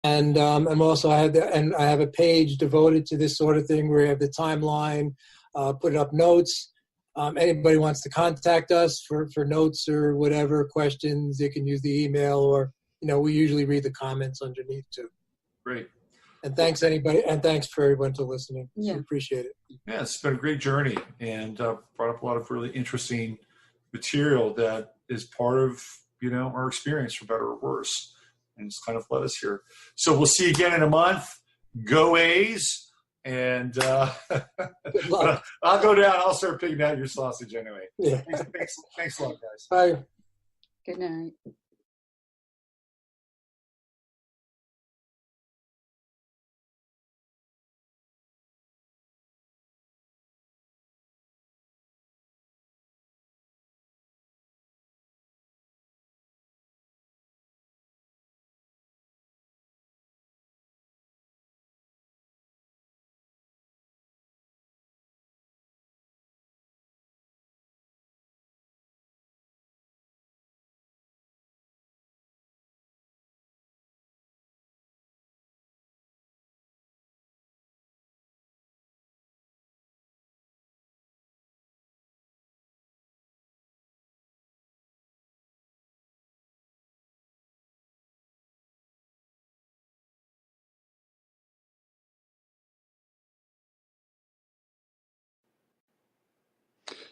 And also I have a page devoted to this sort of thing where we have the timeline, put up notes. Anybody wants to contact us for notes or whatever questions, they can use the email, or we usually read the comments underneath too. Great. And thanks for everyone to listening. Yeah, we appreciate it. Yeah, it's been a great journey, and brought up a lot of really interesting material that is part of our experience, for better or worse, and it's kind of led us here. So we'll see you again in a month. Go A's. And I'll go down. I'll start picking out your sausage anyway. Yeah. Thanks a lot, guys. Bye. Good night.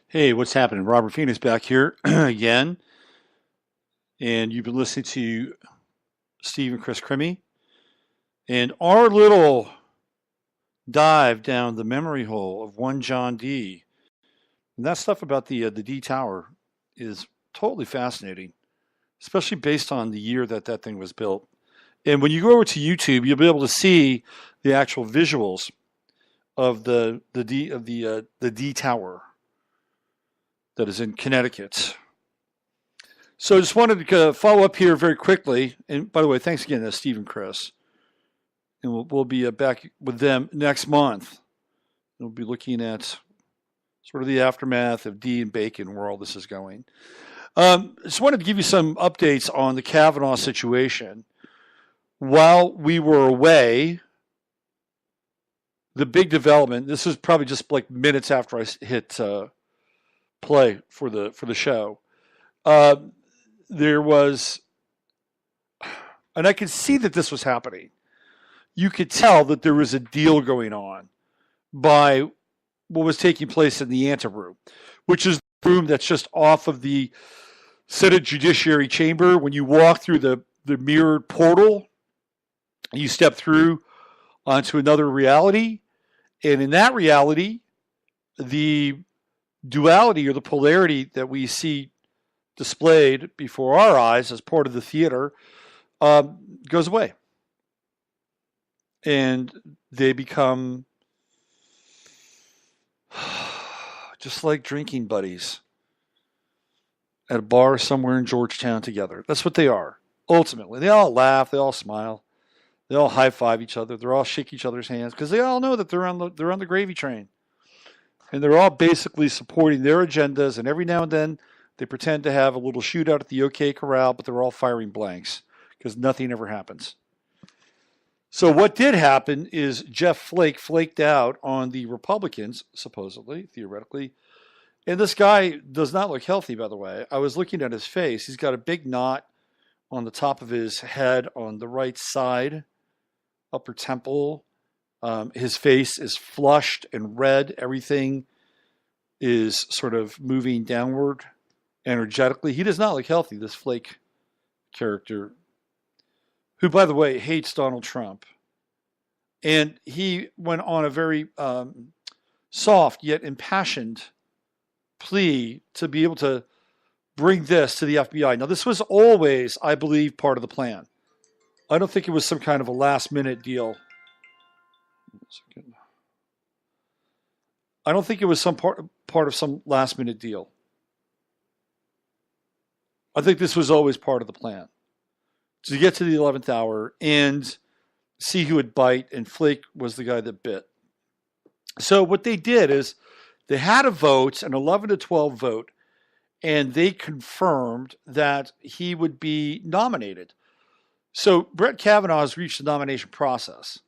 Hey, what's happening? Robert Phoenix back here again. And you've been listening to Steve and Krys Crimi. And our little dive down the memory hole of one John Dee. And that stuff about the D Tower is totally fascinating, especially based on the year that thing was built. And when you go over to YouTube, you'll be able to see the actual visuals of the D Tower that is in Connecticut. So I just wanted to follow up here very quickly. And by the way, thanks again to Steve and Krys. And we'll be back with them next month. We'll be looking at sort of the aftermath of Dee and Bacon, where all this is going. Just wanted to give you some updates on the Kavanaugh situation. While we were away, the big development, this was probably just like minutes after I hit play for the show. There was, and I could see that this was happening. You could tell that there was a deal going on by what was taking place in the anteroom, which is the room that's just off of the Senate Judiciary Chamber. When you walk through the mirrored portal, you step through onto another reality. And in that reality, the duality or the polarity that we see displayed before our eyes as part of the theater goes away. And they become just like drinking buddies at a bar somewhere in Georgetown together. That's what they are, ultimately. They all laugh, they all smile, they all high-five each other, they all shake each other's hands, because they all know that they're on the gravy train. And they're all basically supporting their agendas, and every now and then they pretend to have a little shootout at the OK Corral, but they're all firing blanks, because nothing ever happens. So what did happen is Jeff Flake flaked out on the Republicans, supposedly, theoretically. And this guy does not look healthy, by the way. I was looking at his face. He's got a big knot on the top of his head on the right side, upper temple. His face is flushed and red. Everything is sort of moving downward energetically. He does not look healthy, this Flake character, who, by the way, hates Donald Trump. And he went on a very soft yet impassioned plea to be able to bring this to the FBI. Now, this was always, I believe, part of the plan. I don't think it was some kind of a last-minute deal. I don't think it was some part of some last-minute deal. I think this was always part of the plan, to get to the 11th hour and see who would bite, and Flake was the guy that bit. So what they did is they had a vote, an 11-12 vote, and they confirmed that he would be nominated. So Brett Kavanaugh has reached the nomination process.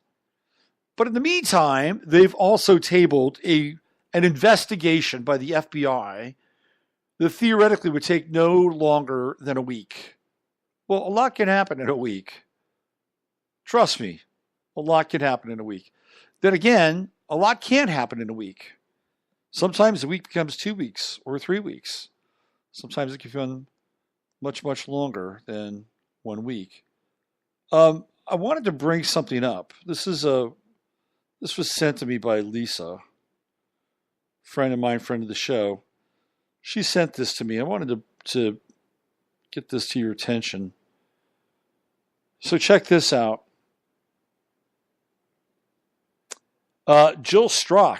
But in the meantime, they've also tabled an investigation by the FBI that theoretically would take no longer than a week. Well, a lot can happen in a week. Trust me, a lot can happen in a week. Then again, a lot can't happen in a week. Sometimes a week becomes 2 weeks or 3 weeks. Sometimes it can feel much, much longer than 1 week. I wanted to bring something up. This was sent to me by Lisa, friend of mine, friend of the show. She sent this to me. I wanted to get this to your attention. So check this out. Jill Strzok.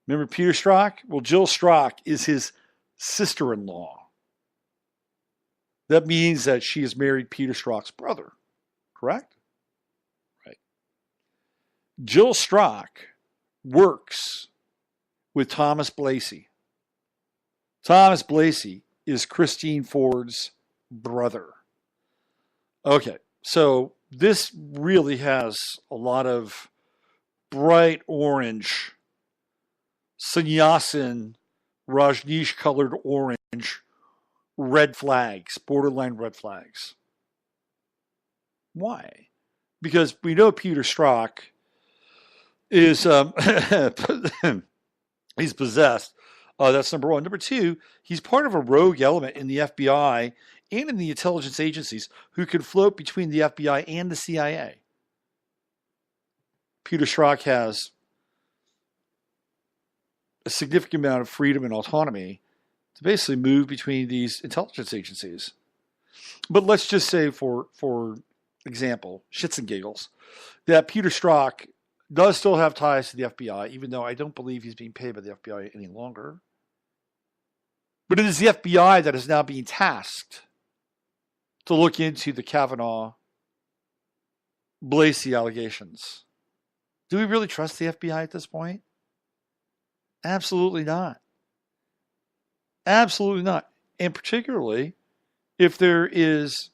Remember Peter Strzok? Well, Jill Strzok is his sister-in-law. That means that she has married Peter Strzok's brother. Correct? Right. Jill Strzok works with Thomas Blasey. Thomas Blasey is Christine Ford's brother. Okay, so this really has a lot of bright orange, Sannyasin, Rajneesh colored orange, red flags, borderline red flags. Why? Because we know Peter Strzok is he's possessed. That's number one. Number two, he's part of a rogue element in the FBI and in the intelligence agencies who can float between the FBI and the CIA. Peter Strzok has a significant amount of freedom and autonomy to basically move between these intelligence agencies. But let's just say, for example, shits and giggles, that Peter Strzok does still have ties to the FBI, even though I don't believe he's being paid by the FBI any longer. But it is the FBI that is now being tasked to look into the Kavanaugh-Blasey allegations. Do we really trust the FBI at this point? Absolutely not. Absolutely not. And particularly if there is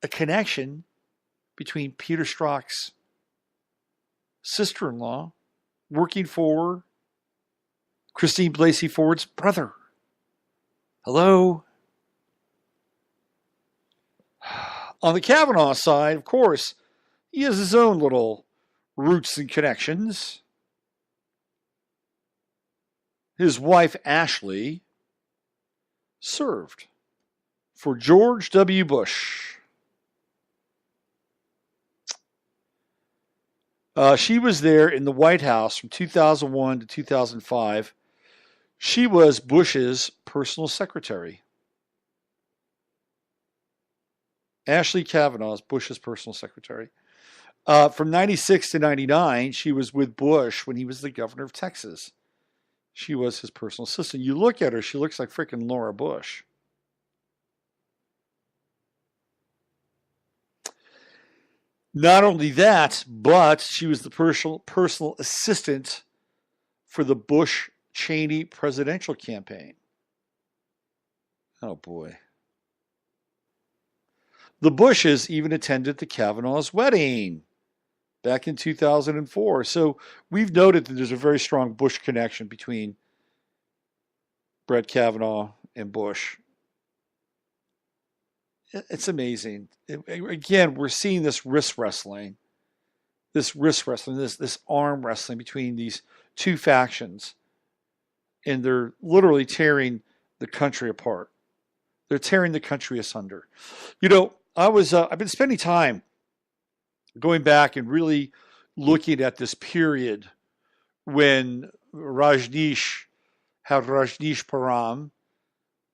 a connection between Peter Strzok's sister-in-law working for Christine Blasey Ford's brother. Hello? On the Kavanaugh side, of course, he has his own little roots and connections. His wife, Ashley, served for George W. Bush. She was there in the White House from 2001 to 2005. She was Bush's personal secretary. Ashley Kavanaugh is Bush's personal secretary. From 96 to 99, she was with Bush when he was the governor of Texas. She was his personal assistant. You look at her, she looks like freaking Laura Bush. Not only that, but she was the personal assistant for the Bush-Cheney presidential campaign. Oh, boy. The Bushes even attended the Kavanaugh's wedding back in 2004. So we've noted that there's a very strong Bush connection between Brett Kavanaugh and Bush. It's amazing. Again, we're seeing this wrist wrestling, this arm wrestling between these two factions. And they're literally tearing the country apart. They're tearing the country asunder. You know, I've been spending time going back and really looking at this period when Rajneesh had Rajneeshpuram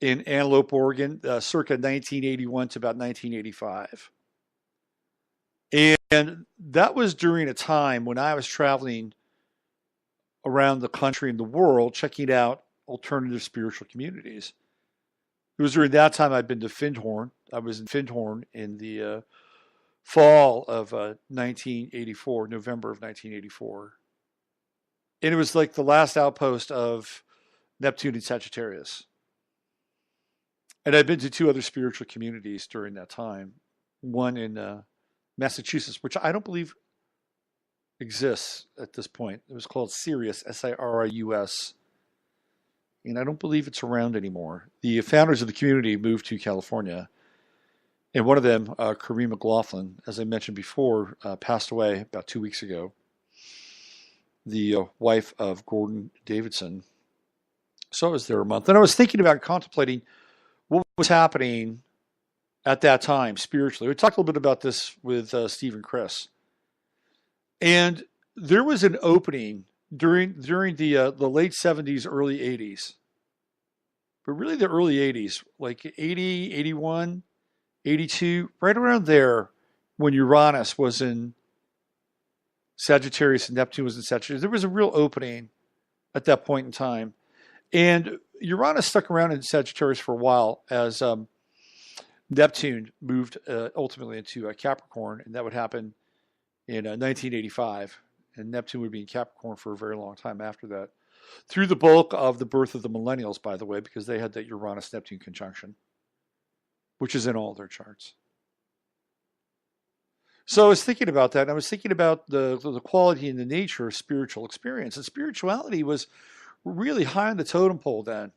in Antelope, Oregon, circa 1981 to about 1985. And that was during a time when I was traveling around the country and the world, checking out alternative spiritual communities. It was during that time I'd been to Findhorn. I was in Findhorn in the fall of 1984, November of 1984. And it was like the last outpost of Neptune and Sagittarius. And I'd been to two other spiritual communities during that time. one in Massachusetts, which I don't believe exists at this point. It was called Sirius, Sirius, and I don't believe it's around anymore. The founders of the community moved to California, and one of them, Corrine McLaughlin, as I mentioned before, passed away about 2 weeks ago. The wife of Gordon Davidson. So I was there a month, and I was thinking about contemplating what was happening at that time spiritually. We talked a little bit about this with Steve and Krys, and there was an opening during the late 70s, early 80s, but really the early 80s, like 80, 81, 82, right around there, when Uranus was in Sagittarius and Neptune was in Sagittarius. There was a real opening at that point in time. And Uranus stuck around in Sagittarius for a while as Neptune moved ultimately into Capricorn, and that would happen in 1985. And Neptune would be in Capricorn for a very long time after that. Through the bulk of the birth of the millennials, by the way, because they had that Uranus-Neptune conjunction, which is in all their charts. So I was thinking about that, and I was thinking about the quality and the nature of spiritual experience. And spirituality was really high on the totem pole then.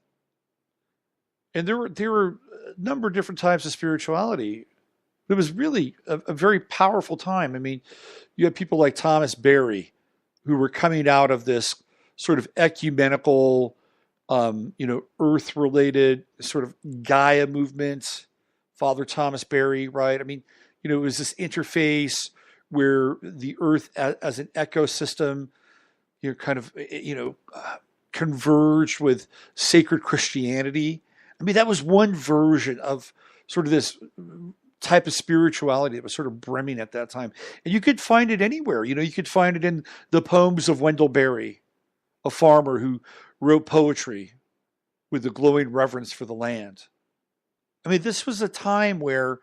And there were a number of different types of spirituality. It was really a very powerful time. I mean, you had people like Thomas Berry, who were coming out of this sort of ecumenical, earth-related sort of Gaia movement. Father Thomas Berry, right? I mean, it was this interface where the earth as an ecosystem, converged with sacred Christianity. I mean, that was one version of sort of this type of spirituality that was sort of brimming at that time. And you could find it anywhere. You could find it in the poems of Wendell Berry, a farmer who wrote poetry with a glowing reverence for the land. I mean, this was a time where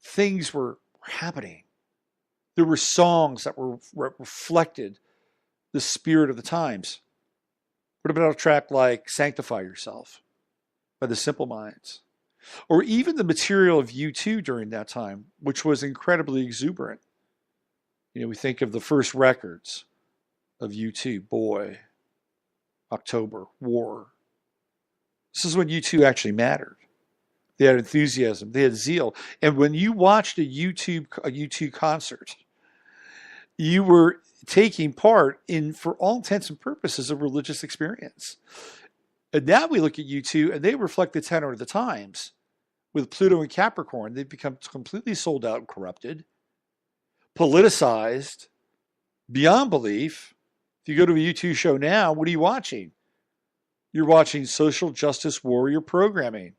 things were happening. There were songs that reflected the spirit of the times. What about a track like Sanctify Yourself by the Simple Minds? Or even the material of U2 during that time, which was incredibly exuberant. We think of the first records of U2, Boy, October, War. This is when U2 actually mattered. They had enthusiasm. They had zeal. And when you watched a U2 concert, you were taking part in, for all intents and purposes, a religious experience. And now we look at U2, and they reflect the tenor of the times. With Pluto and Capricorn, they've become completely sold out and corrupted, politicized, beyond belief. If you go to a U2 show now, what are you watching? You're watching social justice warrior programming.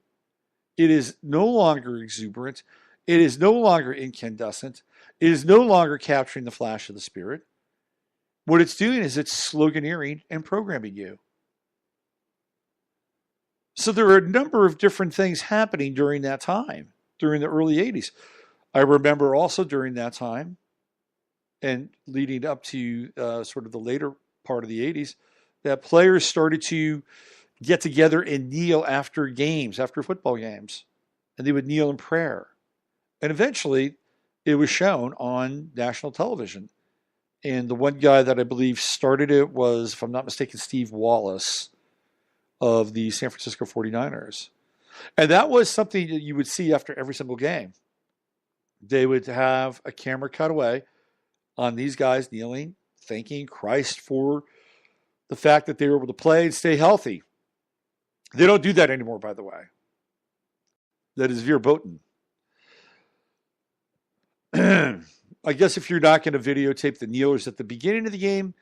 It is no longer exuberant. It is no longer incandescent. It is no longer capturing the flash of the spirit. What it's doing is it's sloganeering and programming you. So there are a number of different things happening during that time, during the early 80s. I remember also during that time and leading up to sort of the later part of the 80s, that players started to get together and kneel after games, after football games. And they would kneel in prayer. And eventually it was shown on national television. And the one guy that I believe started it was, if I'm not mistaken, Steve Wallace of the San Francisco 49ers. And that was something that you would see after every single game. They would have a camera cut away on these guys kneeling, thanking Christ for the fact that they were able to play and stay healthy. They don't do that anymore, by the way. That is verboten. I guess if you're not going to videotape the kneelers at the beginning of the game,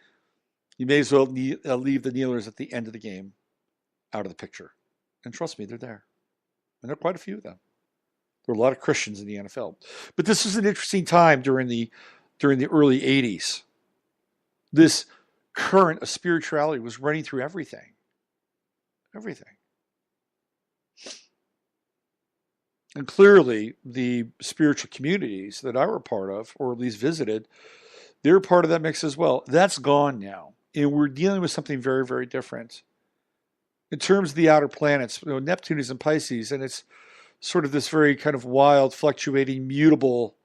you may as well leave the kneelers at the end of the game out of the picture. And trust me, they're there. And there are quite a few of them. There are a lot of Christians in the NFL. But this was an interesting time during the early 80s. This current of spirituality was running through everything. Everything. And clearly, the spiritual communities that I were part of, or at least visited, they're part of that mix as well. That's gone now. And we're dealing with something very, very different. In terms of the outer planets, Neptune is in Pisces, and it's sort of this very kind of wild, fluctuating, mutable